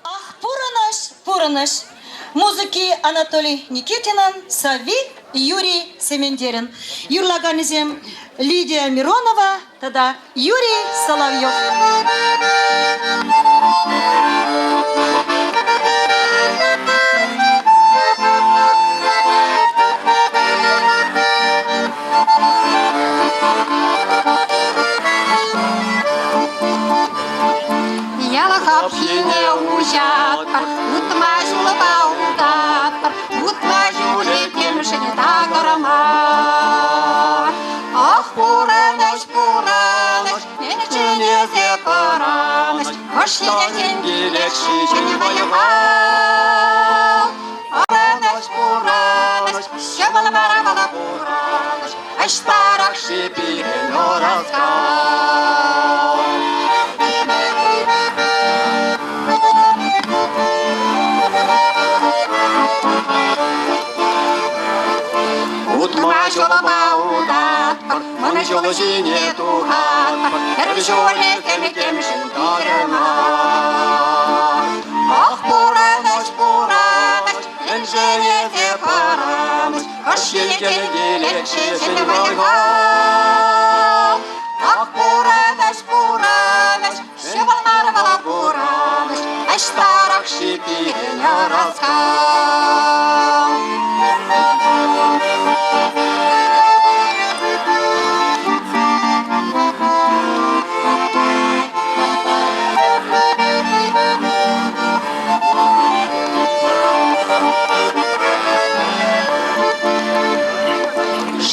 Ах, Пурыныш. Музыки Анатолий Никитинан, Сави Юрий Семендерин. Юрлаганизем Лидия Миронова, тогда Юрий Соловьев. Ялахапшине ужатпар, утма жулыба удатпар, утма жулы темшіне тағырма. Ах, Пурыныш, мені ченезе Пурыныш, Ошнеден келекші және байыма. Пурыныш, шабалы бара Пурыныш, Аштарақ шепирен оразға. Мұны жолы жіне туғатпар, әрі жолы кемі-кемішін тағырма. Ах, Пурыныш, мен және де Пурыныш, Қош екен келекші жені байға. Ах, Пурыныш, шыбалмары бала Пурыныш, Аштарақ шепирен оразға.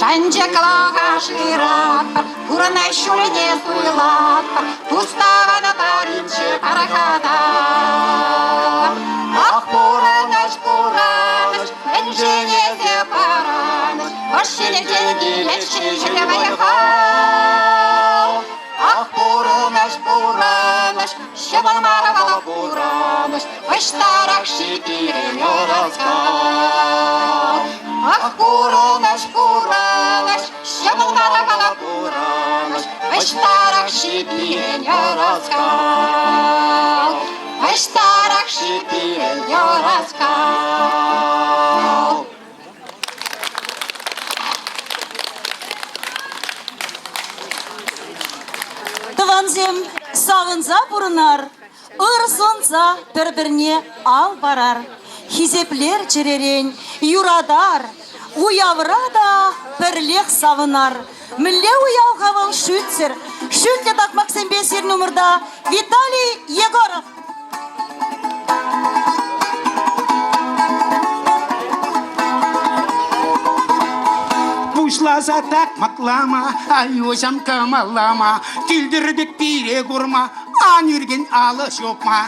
Шанча қалаға ширатпар, Пурыныш шөліне суйлатпар, Туставаны таринче қарақада. Ах, Пурыныш, мен және де Пурыныш, Қош екен келекші жені байға. Ах, Пурыныш, шыбалмары бала Пурыныш, Аштарақ шепирен оразға. Ах, Пурыныш, шыбалмары бала Пурыныш, Аштарақ шепирен оразға. Аштарақ шепирен оразға. Тыванзем сағынза бұрынар, ұрсынса бір-біріне ал барар. Хизеплер черерен, юрадар, уяврада бірлек савынар. Мүлле уяв хавыл шүтсір, шүтле так Максимбесер номерда Виталий Егоров. Пушласа так маклама, айошам камалама, Тилдірдік пире құрма, анерген алы шопма.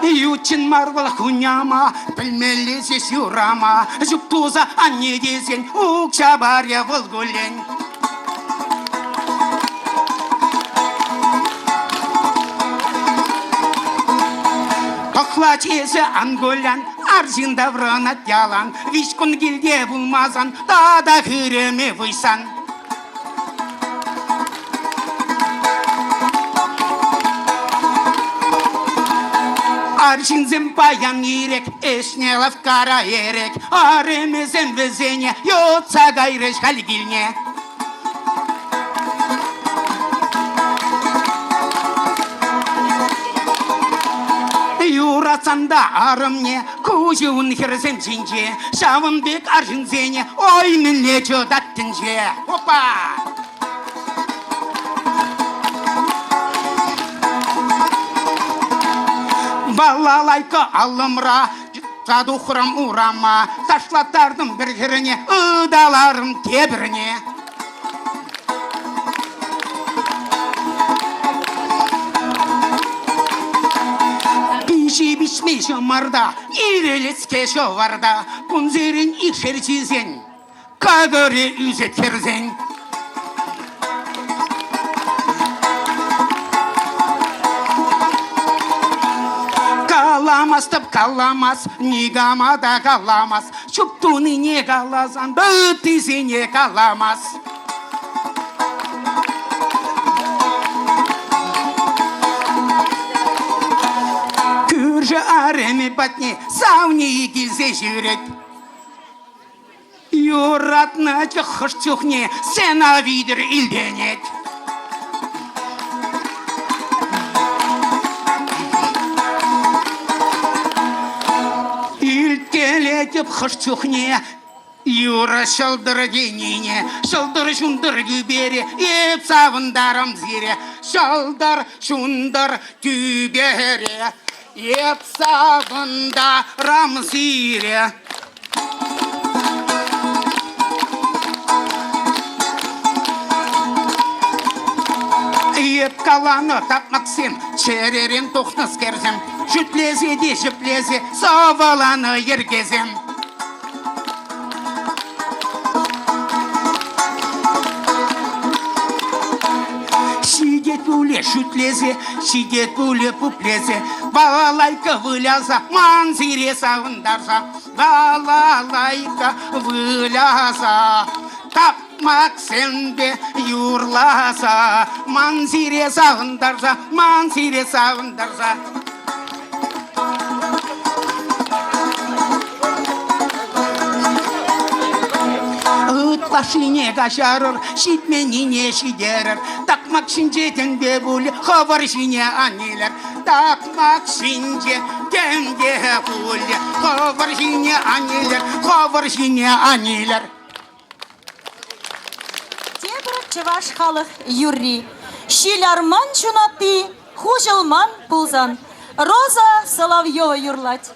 Ючын марвал хуняма, пілмелесе сюрама, Жүктуза анне десен, ұқша баря вылгулен. Тоқлачесі анголян, арзинда вранат ялан, Вишкун келде бұлмазан, тада хүреме войсан. Аршинзем паян ерек, Эшнелов кара ерек, Аремезем везене, Йотса гайреш халгилне. Юрасанда арымне, Кужуын херзем чинче, Шавынбек аршинзене, Ой, мінле чудаттынче. Опа! Балалайка алымра, Жадухрам урама, Ташлаттардың бір херіне, Ыдаларым тебіріне. Бишме шомарда, ирелеске шоварда, Күнзерін икшер чизен, Кагыре үзет керзен. Каламас тып каламас, Нигама да каламас, Чуптуны не калазан, Бытызе не каламас. Уже ареме батне сауне келсе жүрет. Юратна чықыш чухне сена видер илденет. Илтелетіп қыш чухне Юра шылдыр денене, шылдыр шундыр күбере, еп савындарым зере, шылдыр шундыр күбере, еп савындарым зере. Еп каланы тапмақсен, черерен тоқныз керзем, жүтлезе де жүплезе, саваланы ергезем. Шүтлезе, шидет бөле пуплезе, балалайка выляза, манзире сағындарса, балалайка выляза, тапмақ сенде юрласа, манзире сағындарса, манзире сағындарса. Башыне қашарыр, шитменіне шидерір, тақмақ шинже тенде бұлі, хабар шине анелер. Тақмақ шинже тенде бұлі, хабар шине анелер, хабар шине анелер. Тебір чываш халық юрри, шиларман чунаты, хужылман пулзан, Роза Соловьева юрлать.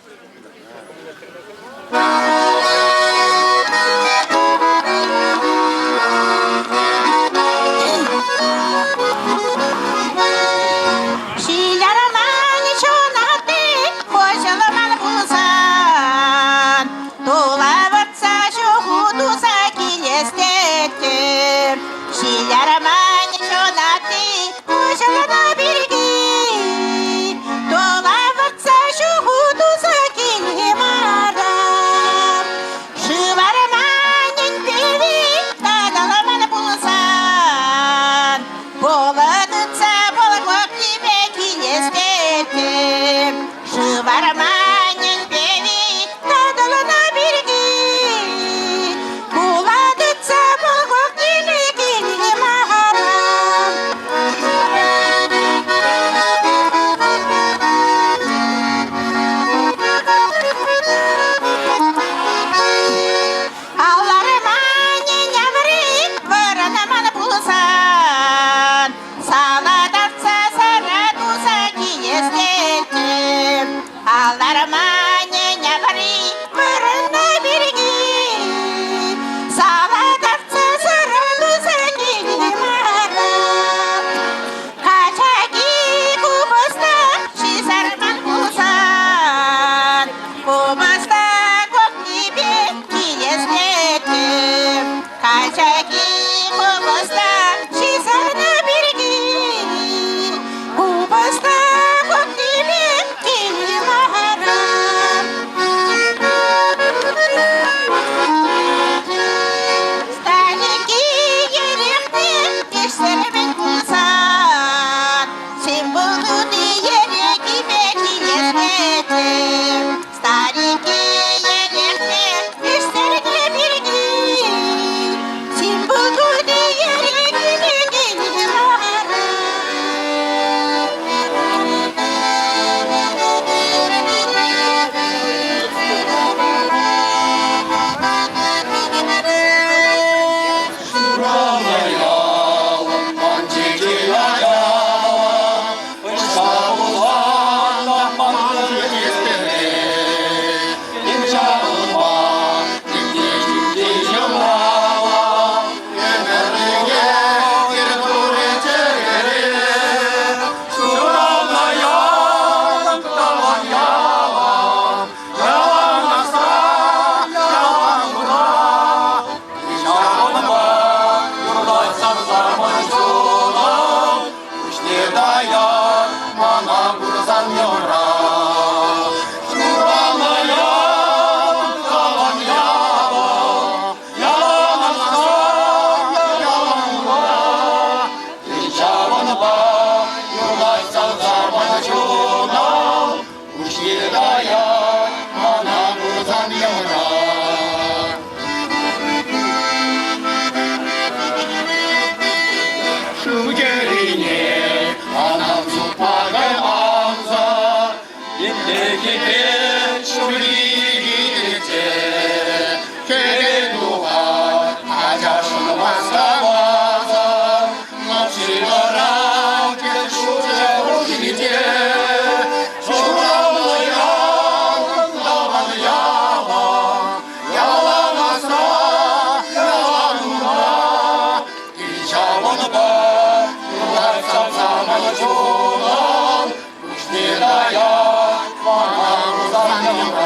жолын, күштер аяқ, бана құзан яман.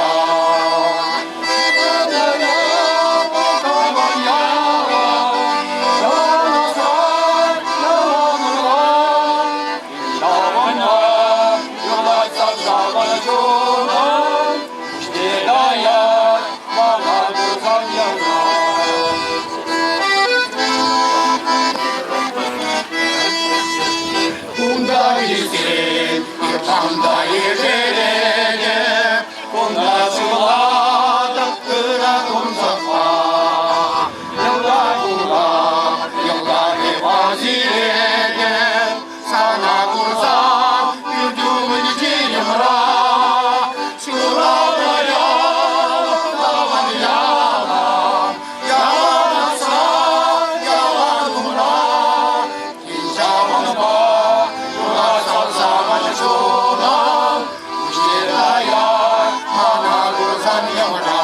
Табан яған, жанасар, яғанырған, жабана, жолайсақ жабан жолын, күштер аяқ, бана құзан яман. Onda yüzün, yatağında yerlerine, onda çuladık kırak umzakla. Yıllar kulak, yıllar vazirene, sana kursam, yürdümün cirimra. Şurada yalan, tavan yalan, yalan asa, yalan umra. İnşallah bak, yola salsaman şolan, işler ayak, mana kurzan yamana.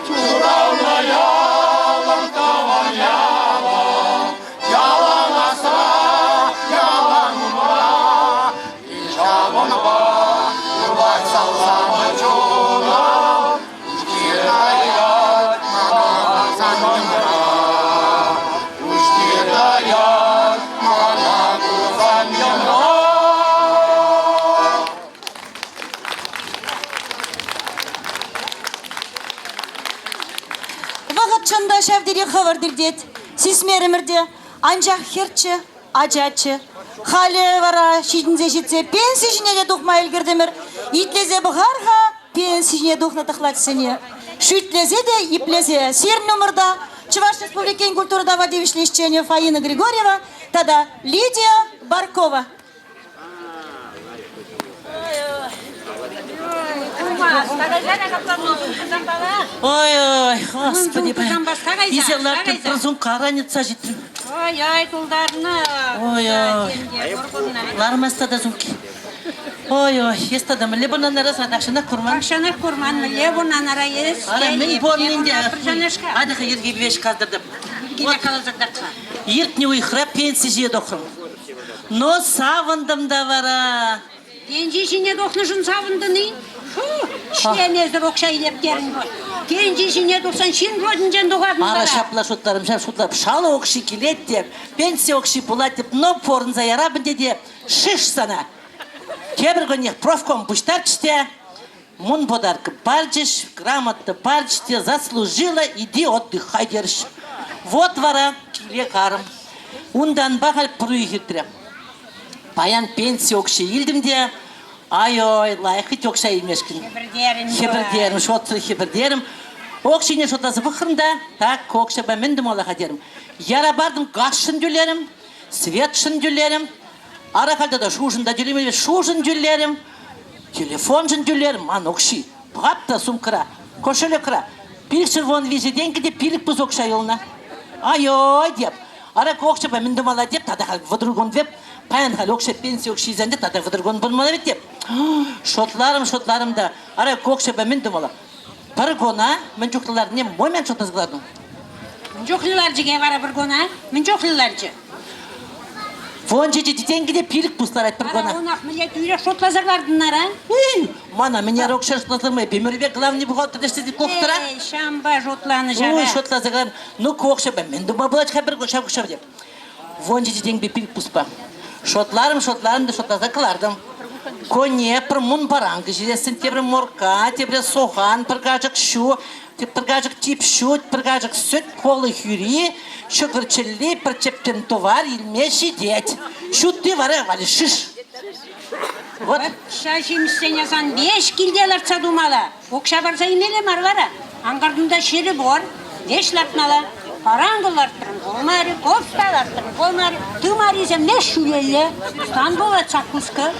Şurada yalan, tavan yalan, yalan asa, yalan umra. İnşallah bak, yola salsaman şolan, işler ayak, mana kurzan yamana. Işler ayak, mana kurzan yamana. Вағытчында шәвдері қывырдырдет, сесмерімірде, анжақ херчі, ажачы. Халі вара шетінзе жетсе, пенсия жіне де тұқма елгірдімір. Итлезе бұғарға, пенсия жіне тұқна тұқлатсыне. Шүтлезе де иплезе. Сер номерда Чуваш Республикин культурада водевишлещения Фаина Григорьева, тогда Лидия Баркова. Ой, господи, изелерді бірзун қараница жеттім. Ой, тұлдарына. Ой, лармаста да зунки. Ой, естадым, лебонан арас адақшына құрман. Ақшаны құрман, лебонан ара ес. Ара, мен борнинде, адыға ерге беш қаздырдым. Гене қалазырдаққа. Ертіне ұйқыра пенсия жеді оқырым. Но савындым да вара. Кенжи жіне доқны жын савындыны. Шленездір оқша елептерін бол. Кенжи жіне доқсан шын родын жен доғадын Ара бара. шапла шуттарым, шутлап, шалы оқшы келет деп, пенсия оқшы пулат деп, но порын заярабын деде, шиш сана. Кебір гонех профком пуштарчте, мун подарка парчиш, грамотно парчте, заслужила, иди отдыхай дерш. Вот вара, киле карым. Ундан бағал пруйгитрем. Паян пенсия оқшы елдімде, ай-ой, лайқы текша емешкін. Хебірдерім, шотсы хебірдерім. Оқшыне шотасы бұқырымда, так, оқшы ба міндім олаға дерім. Яра бардым ғашын дүлерім, светшын дүлерім, арақалда да шушында дүлерім, шушын дүлерім, телефонжын дүлерім, ан оқшы. Бұғапта сумкыра, кошелі қыра. Пирікшір вон везе денгі де пирік бұз оқша елына. Ай-ой, деп. Арақ оқшы ба міндім ола деп, тадақал вұдырғын деп, паян хал оқшы пенсия оқшы изенде, тадақ вұдырғын бұлмала бет деп. Шотларым да, арақ оқшы ба міндім ола. Бір гона, мен жоқтылар не моймен шотазғылардың? Мен жоқлылар жеге бара бір гона, мен жоқлылар же. Вон же детенге де пирік бұстар айт бір гона. Ара онақ милет үйрек шотлазарлардың ара. Мана, мен яра оқшы шотлазырмай, бемірбе главный бухгалтер дешті қоқтыра. Шамба жотланы жара. Ой, шотлазығылар, ну қоқшы ба, мен дума бұлачқа бір қошап қошап деп. Вон же детенге пирік бұспа. Шотларым да шотлаза қылардым. Коне, бір мұн бараңғы жиресін, тебір морка, тебір соған, бір ғажық шу, бір ғажық тип шу, бір ғажық сүт, қолы хюри, шүгірчілі, бір чептен товар, елме жидет. Шутты вары ғалі шиш. Вот. Шашимістен ясан 5 килделер цадумала. Оқша барса имеле марвара. Аңғардында шері бор, 5 лартнала. Параңғыларттырын қолмары, кофталарттырын қолмары. Тымариза меш шулелі. Стамбула цакускы.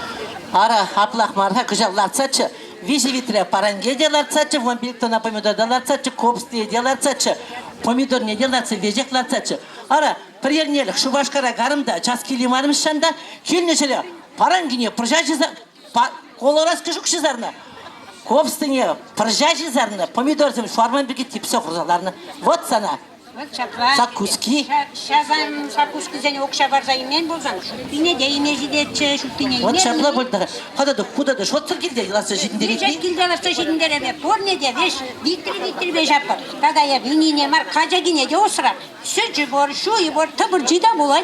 Ара, аплақ марха күжаларцачы. Вижи витре паранге деларцачы, вон биліктона помидор деларцачы, копсты деларцачы. Помидор не деларцы, вежек ларцачы. Ара, приернелік шубашкара гарымда, час килимарым шанда, килнешелі парангине прыжачы колорас күшік шызарына. Копстыне прыжачы зарына, помидор зем шуарман беге типсе құрзаларына. Вот сана. Вот чапла. Закуски. Шазам закуски зене окша барза имен болсам, шутпине де имежи детче, шутпине имен. Вот шапла болды. Куда да шот килде, ласы житиндер Нечет итни. килделерсе жидиндер эме, порне де веш, витри бе жаппар. Тада я винине мар, кажагине де осра. Сүчі бор, шуй бор, табыр жида болай.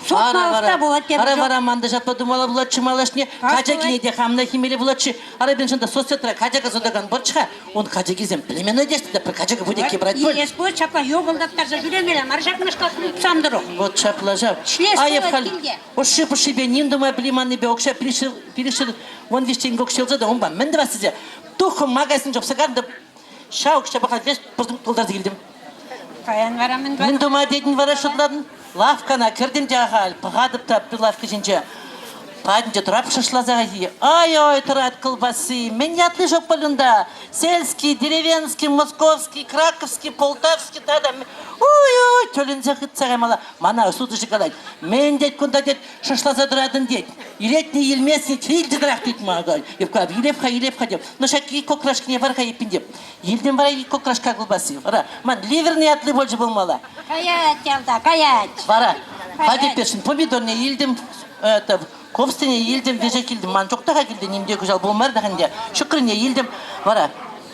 Сотналықта болай деп Ара жоқ. вара манда жатпа думала булатчы малашне. Кажагине де хамна химели булатчы. Ара бен шында соцсетра кажага содаган борчха. Он кажагизем племенно дешті да бір кажага буде кебрать бол. Ес бой чапла йоғылдаттарса жүремелі, маржақмышқа құлыпсамдыру. Вот шапла жав. Шлес Аев болады хал. килде. Оши бе нин думай блиманны бе окша перешил. Он виштен гокшилза да он ба. Мен да сизе. Тухым магазин жоп сагарда. Шаук шабаха веш пыздым толдарды келдім. Қаян барамын ба? Мен дома дейтін вара шыдладым. Лавкана кірдім жағал, пағадып тапты лавка жинче. Падінче тұрап шашлазаға ей. Ой, тұрат колбасы. Мен ятлы жоқ болында. Сельский, деревенский, московский, краковский, полтавский, тада. Ой, төлінзе қытсаға мала. Мана суды жықалайды. Мен дейт, күнда дейт, шашлаза тұрадын дейт. Илетні елмесін, трилді дырақ дейт мағал. Евкап, елепха деп. Но шаки кокрашкіне барға епін деп. Елден бара кокрашка колбасы. Бара, ман ливерный ятлы болжы болмала. Каять, ялда, каять. Бара, хадеп першін, помидорне елдім, Ковстыне елдім, веже келдім, ман жоқтаға келді, немдегі жал болмар дағынде. Шүкіріне елдім, бара,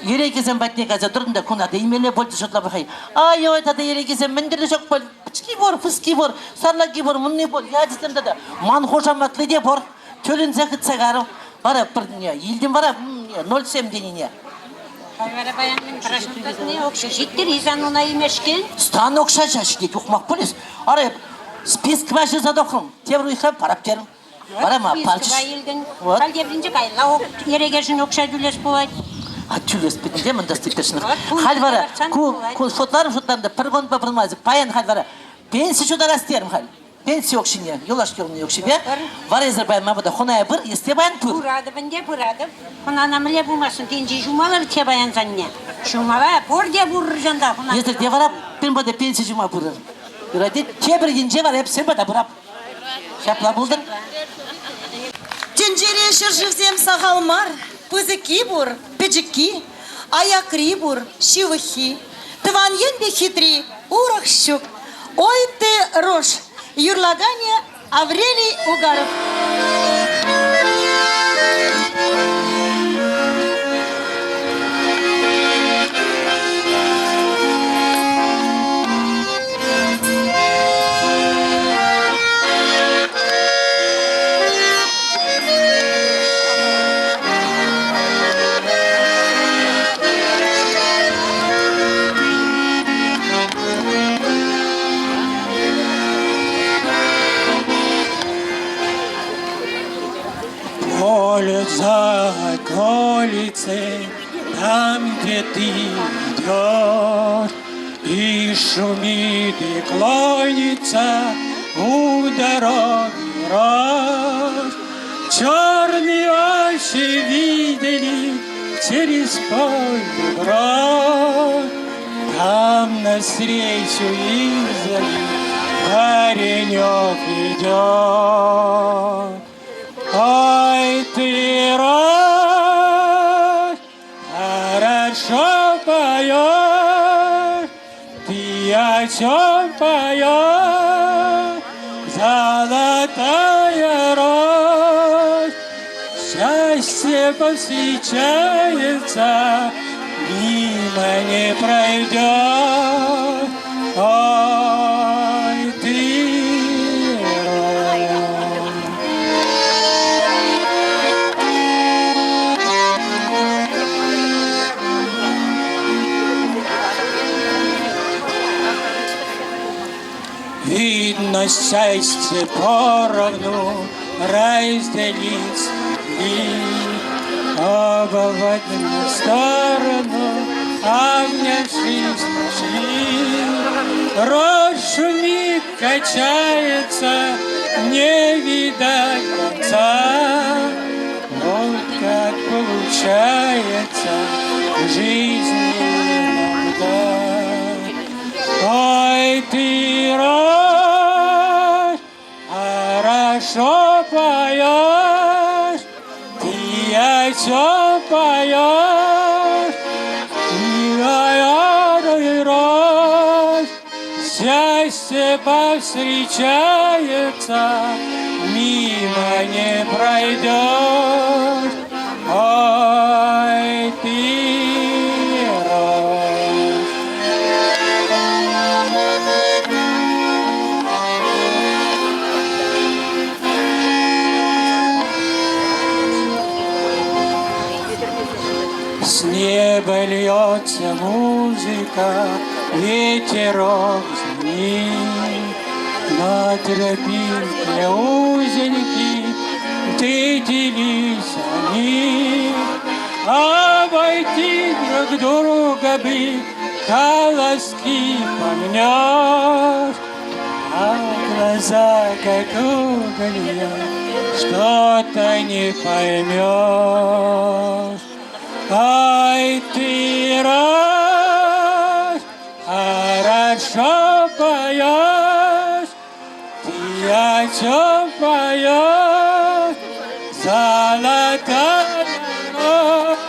ерегізем бәтіне қаза тұрдым да, күнады емеле болды жотла бақай. Ой, тады ерегізем, мінділі жоқ бол, пічки бор, фыски бор, сарлаки бор, мұнне бол, ядістім дады, ман хожаматлы де бор, төлін зәқіт сағарым, бара, бірдіне, елдім бара, 0,7 деніне. Хайвара баянның парашютасыне окшы життер, изан она имешкен. Стан оқша жашы дек, ұқмақ болес. Ара, списк бәші задоқым, тебір ұйқам, парап керім. Бара ма, парчыш. Вот. Калде бірінші қайла ерегешін окша дүлес болады. Тюлес битінде мындасты першін. Хал бара, шотларым пырғон ба пырмазы, паян хал бара. Пенсия шодар астерім хал. Пенсия оқшыне, елаш келіне оқшыбе. Бар езір баян мабыда қонaya бір, есте баян пұр. Бұрады бінде бұрады. Қонана міле бұлмасын, тенжі жумалар те баян занне. Жумала, бор де бұрыр жанда. Езір де барап, пен бада пенсия жума бұрыр. Юраде, тебір енже бар, еп сен бада бұрап. Шапла бұлдыр. Тенжере шыржывзем сағалмар, пызыки бур, педжики, аякри бур, шивыхи. Тыван енбе хитри, урах щук. Ой ты рожь, юрлагане Аврелий Угаров. Колет за колицей, там, где ты идешь, и шумит, и клонится у дороги рожь. Черные очи видели через поле бровь, там навстречу издали паренек идет. Ой, ты рожь, хорошо поешь, ты о чем поешь, золотая рожь, счастье повстречается, мимо не пройдет. Ой, ты видно, счастье поровну разделить и оба в одну сторону, обнявшись, шли. Рожь шумит, качается, не видать конца. Вот как получается в жизни иногда. Ой, ты рожь, хорошо поешь, ты о чем поешь, ты рожь, повстречается, мимо не пройдешь. Ой, ты, рожь. С неба льется музыка, ветерок звенит, на тропинке узенький встретились они. Обойти друг друга бы, колоски помнешь, а глаза как уголья, что-то не поймешь. Ай, ты, рожь, хорошо поешь, ты о чем поешь, золотая рожь.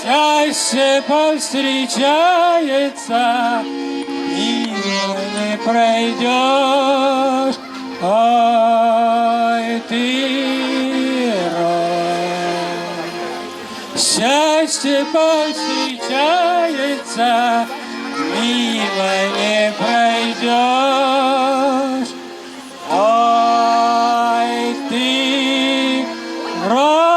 Счастье повстречается, мимо не пройдешь. Ой, ты, счастье повстречается, мимо не пройдешь. Ой, ты, рожь.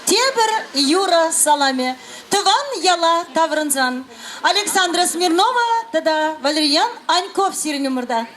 Тебір Юра Саламе, Тыван Яла Таврынзан, Александра Смирнова, тада Валерьян Аньков сиренемырда.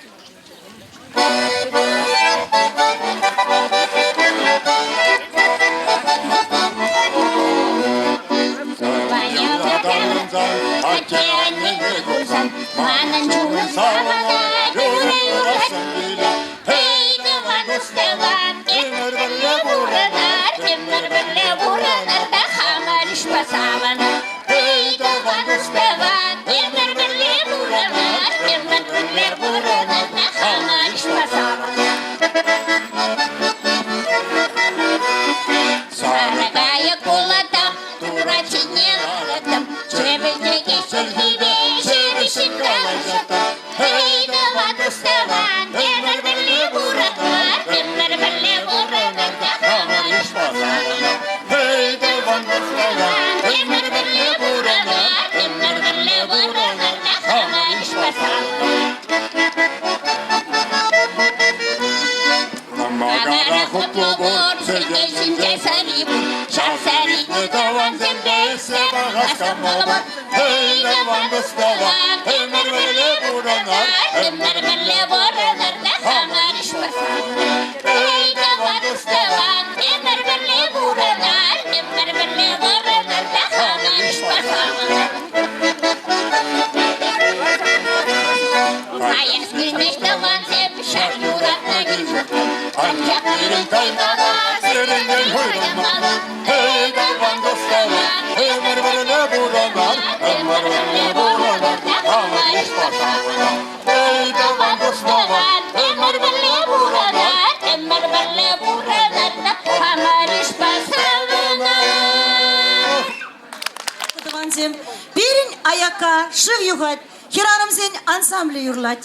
Берін аяққа шыв юғат, хирарым сен ансамблі юрлать.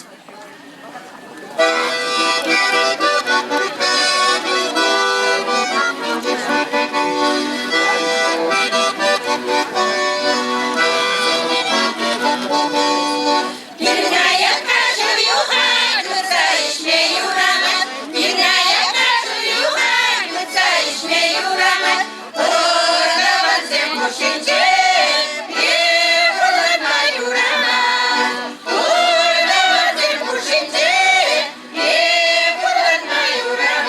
Юра,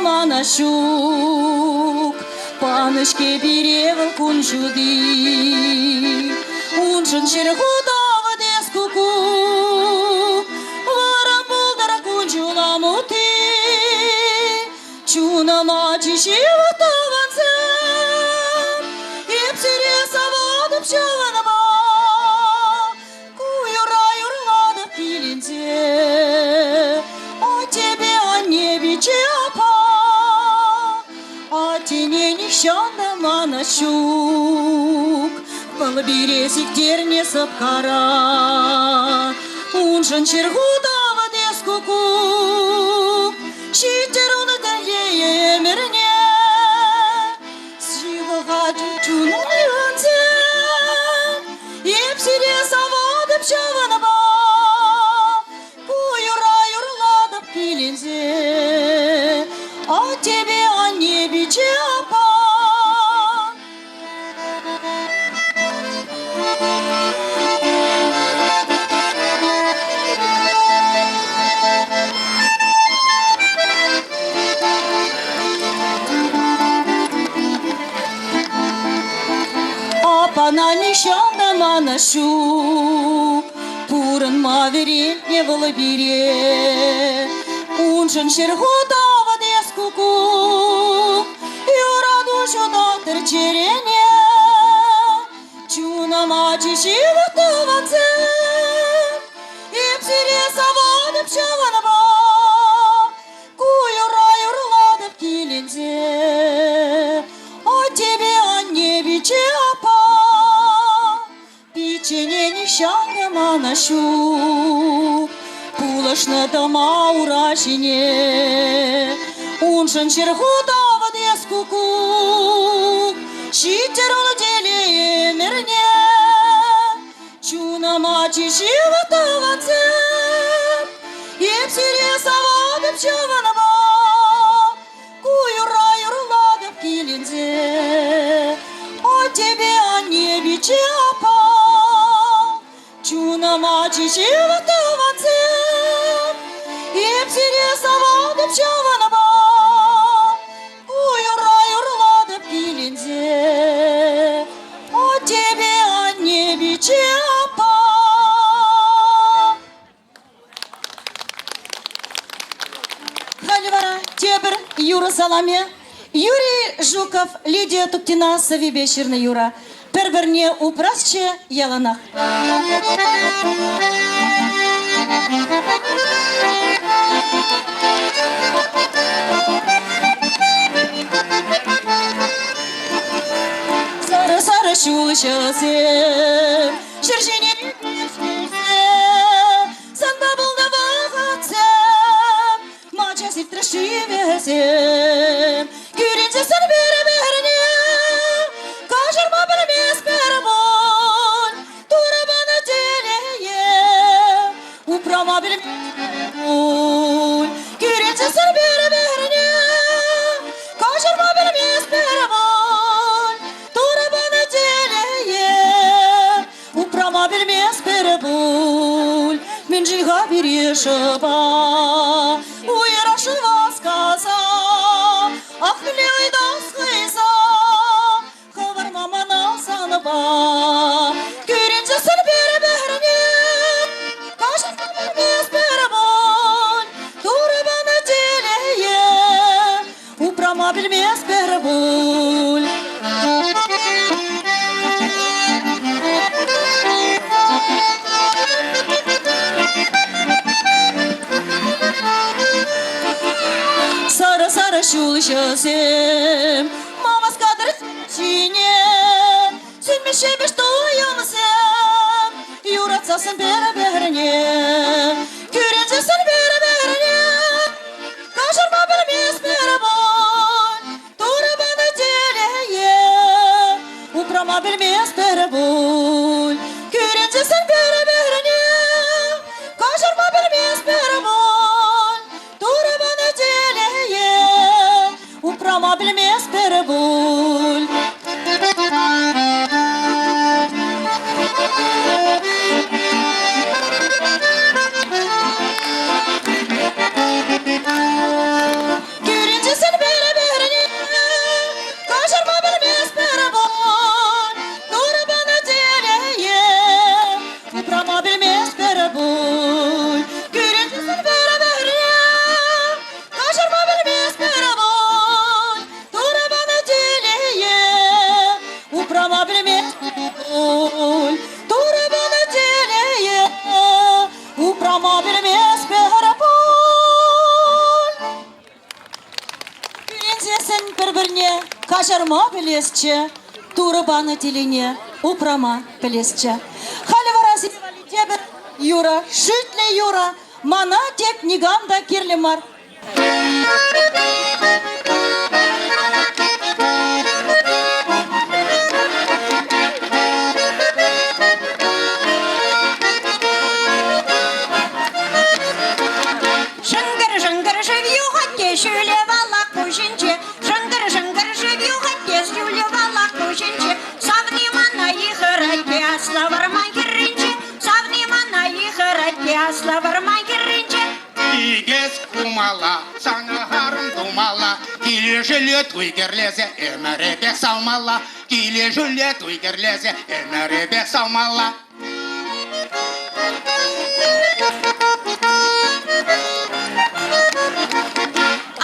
mana şuk Panışke bir evvel kunjudi Unşun şerhudava deskuku Varam buldara kunjula muti Чуна мачи шиватаван сам Епсире савадып шаванaba Куюра юрладып пилинзе О тебе, о небе, чапа О тене нищанда мана щук Был березик терне сапкара Уншан чергудава дескуку Şiiter onu da yemirne Şivağa çuçunu yönse Hepsine savadıp şavanaba Kuyura yurladıp pilinze A tebe anne bir çapa Пана нищанда мана шук Пурын маверин не волобире Уншын шергудава дескуку Юра душу доктор черене Чуна мачи шиватаванце Епсире савадып шаванаба Куюра юрладып килинзе О тебе, о небе, чапа Печене нищанга мана щук Пулашны дома урашине Уншын шерхудава дескуку Шиттер олы деле емірне Чуна мачи шиватаванце Епсире савадып шаванаба Куюра юрладып килинзе О тебе, о небе, чапа Чуна мачи шиватаванце Епсире савадып шаванаба Куюра юрладып килинзе О тебе, о небе, чапа Халивара, Тебір, Юра Саламе Юрий Жуков, Лидия Туктина, Савибеширна Юра. Бір-біріне упрасче яланақ. Сары-сары шулышысы, шыршенен өткесі, санда болды вағатсы, мача сілтірі шивесі. Күренсе сыр бәрі-бәріне, қажырма білмес бәрі бол, туры баны телее, ұпрама білмес бол. Күренсе сыр бәрі-бәріне, қажырма білмес бәрі бол, туры баны телее, ұпрама білмес бәрі бол. Мен жылға бере шыба, уйрашы васқаса, Ахлей дасқайса, қывыр мамана саныба. Көренсе сыр бәрі-бәріне, қашын білмес бәрі бол, туры баны телее, ұпрама білмес бәрі бол. Сары-сары шулышысым, мамас қадыр сүйне, сүймеше беш тойымысым, юратсасын бәрі-бәріне, көренсесін бәрі-бәріне, қажырма білмес бәрі бол, туры баны телее, ұпрама білмес бәрі бол, көренсесін бәрі-бәріне, қажырма білмес бәрі бол, туры баны телее, ұпрама білмес бәрі бол. Görünce seni Бензесін бір-біріне, қажырма білесчі, турыбаны теліне, упрама білесчі. Халі варазы тебір, юра, шүтле юра, мана тек нигамда керлемар. Жыңгыр-жыңгыр живью, хотте шүле валақ пушинче. Жыңгыр-жыңгыр живью, хотте шүле валақ пушинче. Савни мана ихырате, асла варман кирринче. Савни мана ихырате, асла варман кирринче. Игес кумала, санахарым думала, киле жиле туйгерлезе, эмеребек салмала, киле жиле туйгерлезе, эмеребек салмала.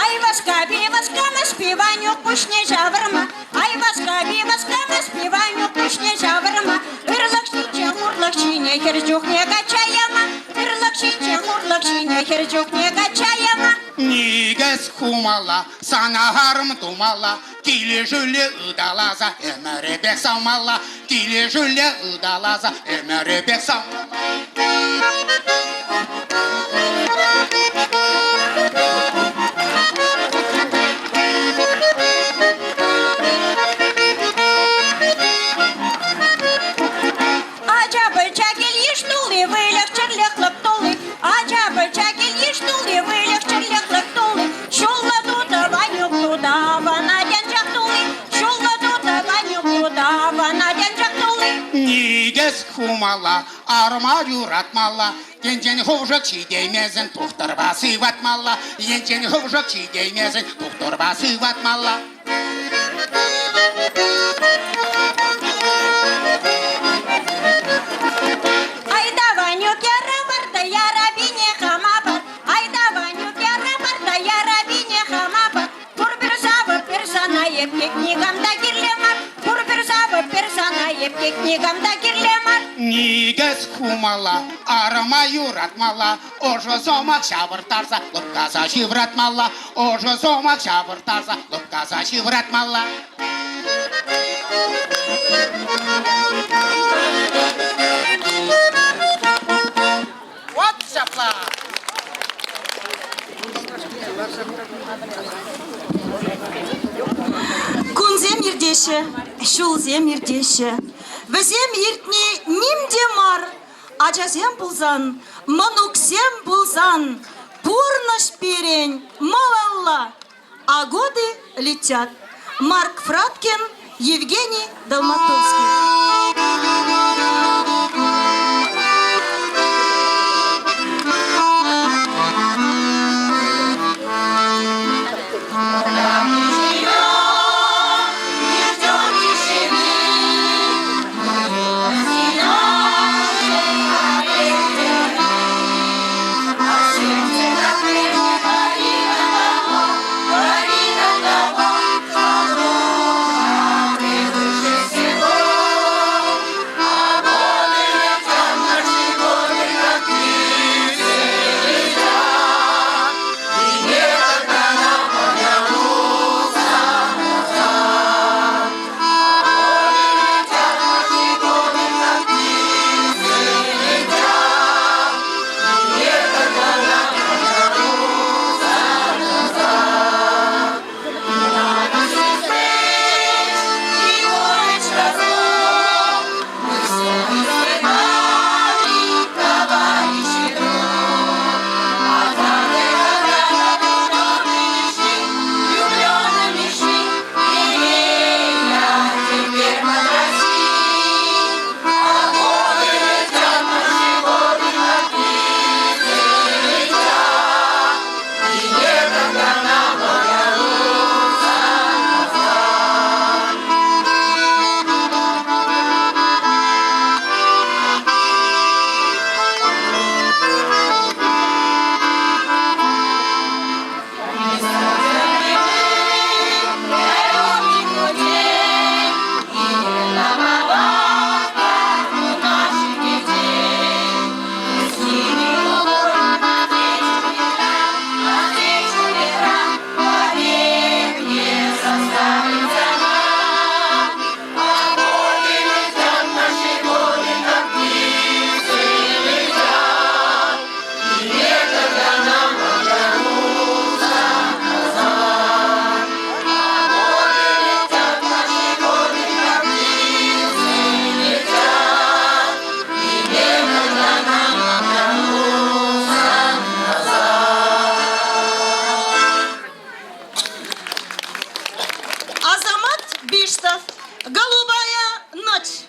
Айваска, биваска, мы спеванию кушне жавырма. Айваска, биваска, мы спеванию кушне жавырма. Ырлакшинче, мурлакшине, херчухне качаяма. Ырлакшинче, мурлакшине, херчухне качаяма. Нигес кумала, санахарым думала, киле жиле ыдалаза, эмеребек салмала, киле жиле ыдалаза, эмеребек салмала. Acaba çakil yiştuli, vıylak çırlıklık dolu. Acaba çakil yiştuli, vıylak çırlıklık dolu. Şulla tuta banyuk tuta, bana dencak dolu. Şulla tuta banyuk tuta, bana dencak dolu. Нигес кумала, арма юратмала, енчен ховжак чидеймезен, тухтарбасы ватмала, енчен ховжак чидеймезен, тухтарбасы ватмала. Айда ванюк яра барда, яра бине хамапат. Айда ванюк яра барда, яра бине хамапат. Тур bir zavı persana епкек нигамда кирлемар. Тур bir zavı persana епкек нигамда кирлемар. Нигес кумала, арма юратмала, ожо зомак шабыртарса, лыпказа шивратмала, ожо зомак шабыртарса, лыпказа шивратмала. Вот шапла! Күнзем ердеші, шулзем ердеші. Візем ертне нимде мар, ажазем бұлзан, мануксем бұлзан, пурныш перень, малалла. А годы летят. Марк Фраткин, Евгений Долматовский. Криштоф. Голубая ночь.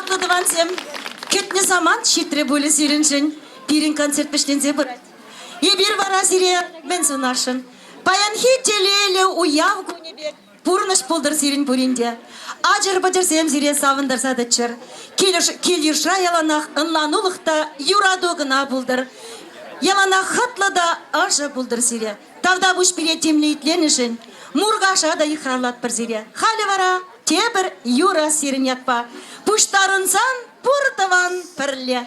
Хаклыдывансем, кетне заман шитре бөлі сиреншін, пирин концерт пештензе бұрат. Ебір вара сире мен сунашын. Паянхи телелі уяв күнебек, пурныш пулдыр сирен буринде. Ажыр бадырсем сире савындар садычыр. Келюша яланақ ынланулықта юраду гына булдыр. Яланақ хатлада ажы булдыр сире. Тавда буш пире темле итленішін. Мургаша да ихралат бір сире. Халі вара тебір юра сирен ятпа. Пуштарынсан пуртыван пірле.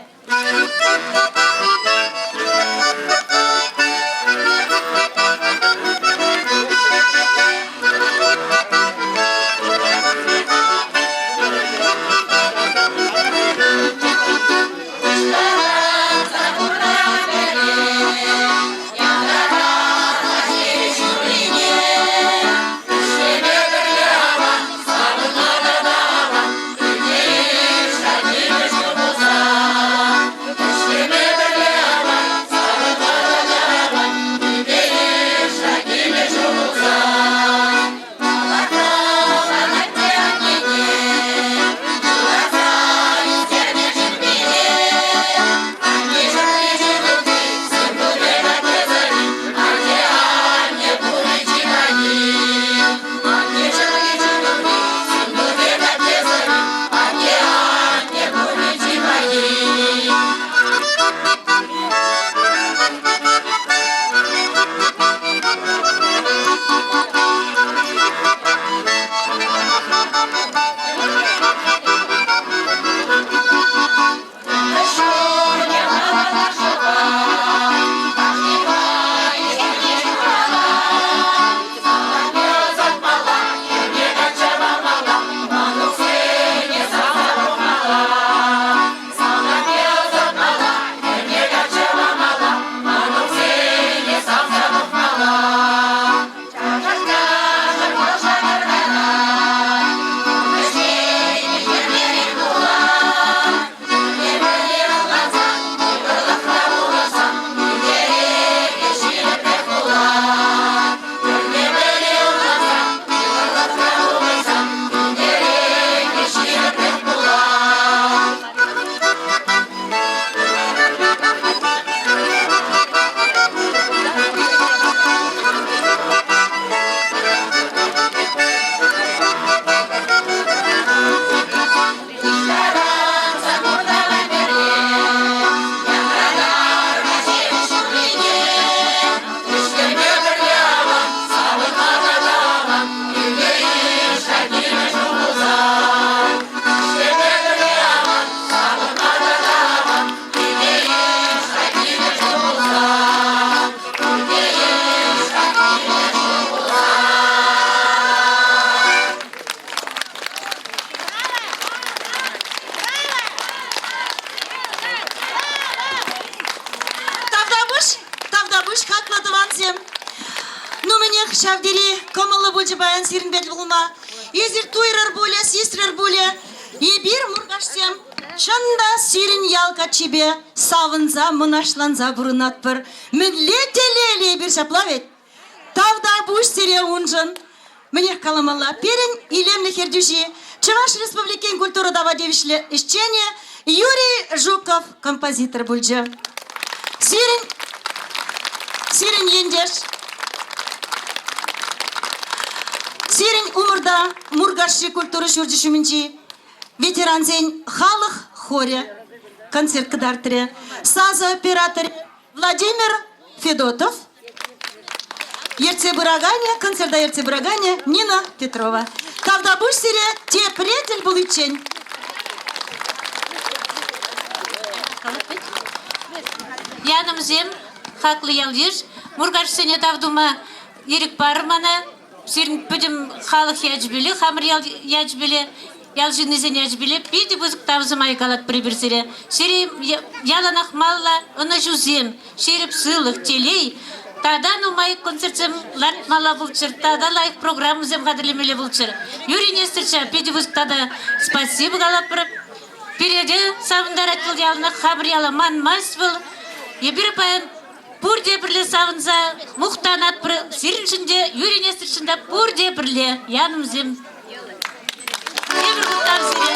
Шавдери, комалы бульчы баян сирин бет булма. Езір туйрар буле, систрар буле. Ебір мургашсем, шанда сирин ялка чебе, савынза, мұнашланза бұрынат бір. Мүлле бір шаплавет. Тавда буш сире унжын. Мне каламала перен илемле хердюши. Чуваш республикен культура дава девишле исчене. Юрий Жуков, композитор бульчы. Сирин ендеш. Сирин умырда Мургаши культуры шурджишуминчи. Ветеран зень халық хоре. Концерт кадартыре. Саза оператор Владимир Федотов. Ерцебырагане, концерта Ерцебырагане Нина Петрова. Когда буш сире те предель булычень. Яным зем, хаклы ялдеш, Мургаш сене тавдума ерік бармана, сирін пөдім халық яджбілі, хамыр яджбілі, ялжыны зен яджбілі, пиді бұзық тавзым айгалат прибірсіре. Сире яланақ малла, ұны жузем, шеріп сылық, телей, тадан умай концертсем ларт мала бұлчыр, тада лайық программызем қадырлемелі бұлчыр. Юрий Нестерча, пиді бұзық тада спасибо галап бұрып, переде савындар айтыл яланақ хабыр яламан мас бұл, ебір баян Пурде бірле савынза, мұқтанат бір сиріншінде, Юрий Нестерчинда пурде бірле, янымзем. Ебір мұқтар сире.